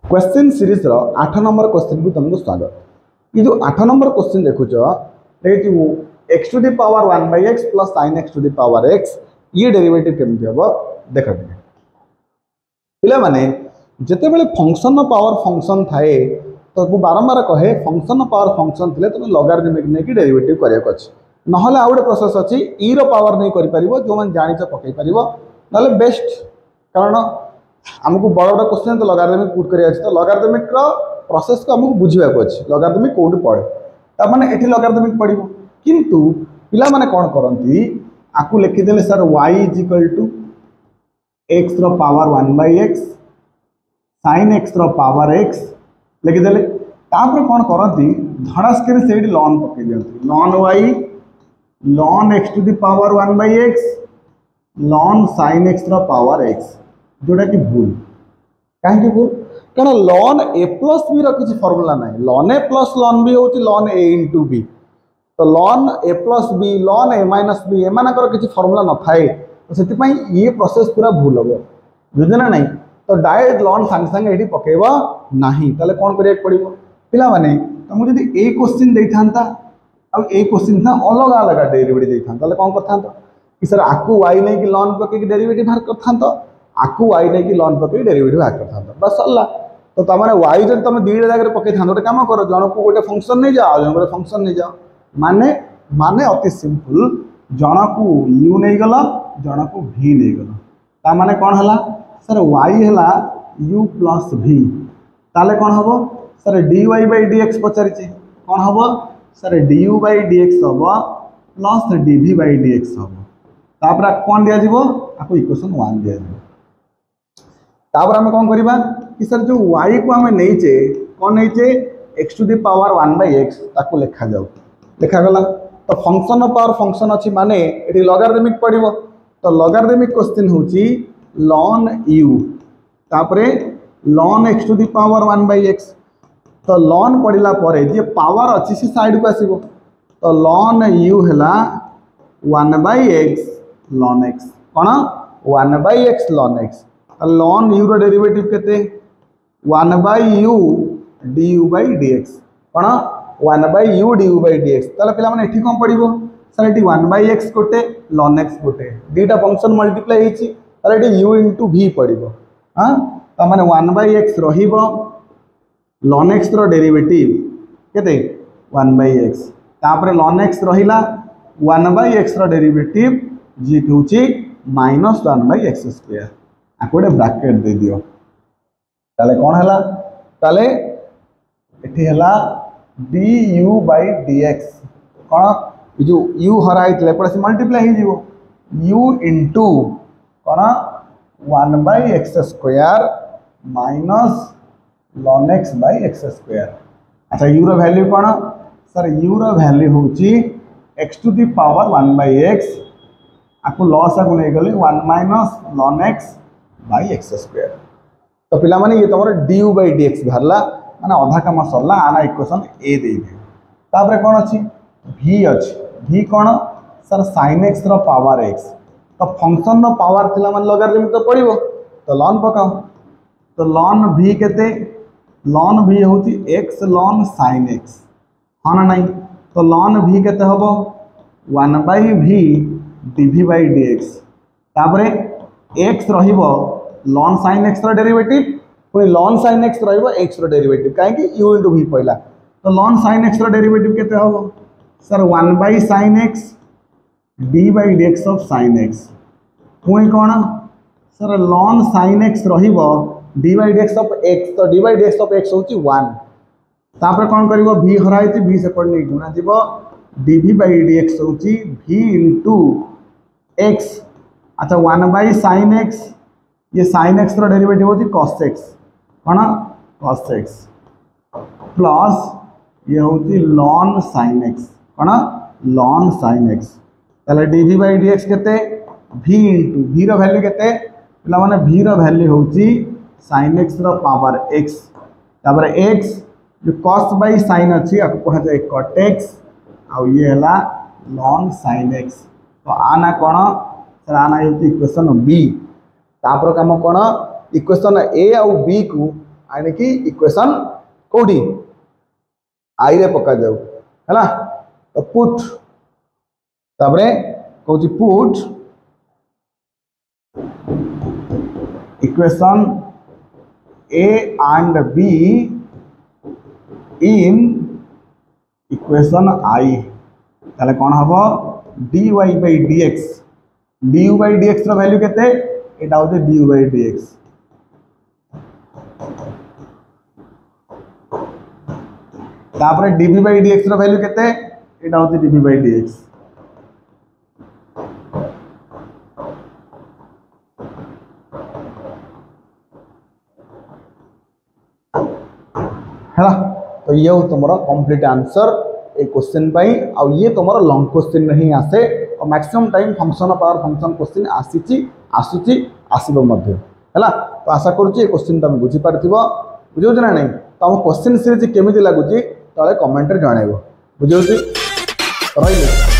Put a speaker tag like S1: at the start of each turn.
S1: Question series रो 8 number question को तुमको स्वागत। ये जो 8 नंबर क्वेश्चन देखुच x to the power 1 by x plus sin x to the power x ये डेरिवेटिव केमती हम देख पे माने जिते बड़े फंक्शन पावर फंक्शन थाए तो बारंबार कहे फंक्शन पावर फंक्शन थे तुम लॉगरिथमिक नहीं डेरिवेटिव करने अच्छे ना आउ गोटे प्रोसेस अच्छी ई रो पावर नहीं कर जो मैंने जान पकई पार ना बेस्ट कारण आमको बड़ बड़ क्वेश्चन तो लॉगरिथमिक पुट करिया तो लॉगरिथमिक प्रोसेस को आमको बुझा अच्छे लॉगरिथमिक कौट पड़े ताने ये लॉगरिथमिक पड़ो किंतु पिला माने कौन करती आपको लिखिदे सर y is equal to x रो power 1 by x sin x रो पावर x लिखिदे तापर कौन करती धड़ास्कर से लॉन पकई दिखती लॉन y लॉन x to the power 1 by x लॉन sin x रो पावर x जोटा कि भूल कहीं भूल क्या लॉन ए प्लस बी रखी फर्मूला ना लॉन ए प्लस लॉन बी हूँ लॉन ए इंटू बी तो lawn A plus B lawn A minus B M किसी फर्मूला न थाए तो से ये प्रोसेस पूरा भूल हम बुझे ना नहीं तो डायरेक्ट लॉन सांगे सांगे ये पकेब ना ताले कौन करा पड़ो पिला माने तुमको जब ए क्वेश्चन दे था ए क्वेश्चन था अलग अलग डेरिवेटिव देता कौन करता कि सर आपको वाई नहीं कि लॉन पकई डेरिवेटिव बाहर करता आपको वाई नहीं कि लॉन पकई डेरिवेटिव बाहर करता बस सरला तो तमें वाई जब तुम दुईटा जगह पकई था गोटे कम कर जन को गोटे फंक्शन नहीं जाओ जन गोटे फंक्शन नहीं जाओ माने माने अति सिंपल जन को यू नहीं गल जन को भी नहीं गल ताने कौन है सर वाई है यू प्लस भी ताले कौन हम सर डी वाई बै डी एक्स पचारि कौन हम sir D u by D x हम प्लस डी भी बै डी एक्स हम तापर कौन दिज्व आपको इक्वेशन 1 दिज्व तापर आम कौन करवा कि सर जो y को आम नहींचे कौन नहींचे x to the power 1 by x ताको लिखा जाऊ लिखागला तो फंक्शन पावर फंक्शन अच्छी माने ये लॉगरिथमिक पड़ो तो लॉगरिथमिक क्वेश्चन होची लॉन u तापरे ln x to the power 1 by x तो लॉन पड़ला पर जे पावर अच्छी सी साइड को आसीबो तो लॉन u हैला 1 बाय एक्स लॉन x कौन 1 by x ln x ln u रो डेरिवेटिव केते 1 by u du by dx कौन 1 by u du by dx ताले पिला माने एठी कौन पड़िबो सर एठी 1 बाय x गोटे ln x गोटे दीटा फंक्शन मल्टीप्लाई हेची ताले एठी u इनटू v पड़िबो हां त माने 1 बाय x रहिबो ln x रो डेरिवेटिव केते 1 बाय x तापर ln x रहिला 1 बाय x रो डेरिवेटिव जे होची -1 बाय x स्क्वायर आकोटे ब्रैकेट दे दियो ताले कौन है ताले एठी हला du बाय dx कौन जो u हराई पड़े से मल्टीप्लाई हो u इंटू कौन 1 by x square minus ln x by x square अच्छा u रो वैल्यू कौन सर u रो वैल्यू होची x to the power 1 by x आपको लॉस आको नहीं गले 1 minus ln x by x square तो पिला माने ये तुम du बाय dx बाहरला माने अधा कम सरला आना इक्वेशन ए दे दे तापर कौन अच्छी v अच्छी v कौन सर sin x रो पावर x तो फंक्शन रो पावर थिला माने लॉगरिथमिक तो पड़िबो तो ln पकाओ तो ln v केते ln v होती x ln sin x हाँ ना नहीं तो ln v केते हबो 1 by v dv by dx तापरे x रहिबो ln sin x रो डेरिवेटिव पुणी ln sin x रहिबो x रो डेरिवेटिव काहे कि u * v पइला तो ln sin x रो डेरिवेटिव केते हबो sir 1 by sin x d by dx of sin x पुणी कोन सर ln sin x रहिबो d by dx of x तो d by dx of x होची 1 तापर कोन करिवो v हराइती v से पड़ नहीं गुणा जीवो dv बाय dx होची v इनटू x अच्छा 1 बाय sin x ये sin x रो डेरिवेटिव होती cos x कौन cos x प्लस ये होती ln sin x कौन ln sin x ताले dv बाय dx केते v इनटू v रो वैल्यू केते पिला माने v रो वैल्यू होती sin x रो पावर x तापर x जो cos बाय sin अछि आपको कहा जाय cot x आ ये हला ln sin x तो आना कौन सर आना होती इक्वेशन b तापर काम कौन इक्वेशन ए आउ बी को आनिकी इक्वेशन कोडी आई रे पका जाऊ हैला तो पुट ताबरे कहूची put equation A and B in equation I ताले कौन हबो dy by dx du by dx रो वैल्यू केते एटा होते du by dx तापरे dv by dx रो वैल्यू केते एटा होते dv by dx है तो ये हो तुम्हारा कंप्लीट आंसर ए क्वेश्चन पाई आ ये तुम्हारा लॉन्ग क्वेश्चन नहीं आसे और maximum time function of power function question आसुची आसीबो मध्ये हैला तो आशा करूची ए क्वेश्चन तुम बुझी पारथिबो बुझौ ना नहीं तो हम क्वेश्चन सीरीज केमिति लागुची तळे कमेंट रे जणाइबो बुझौची रहिलो।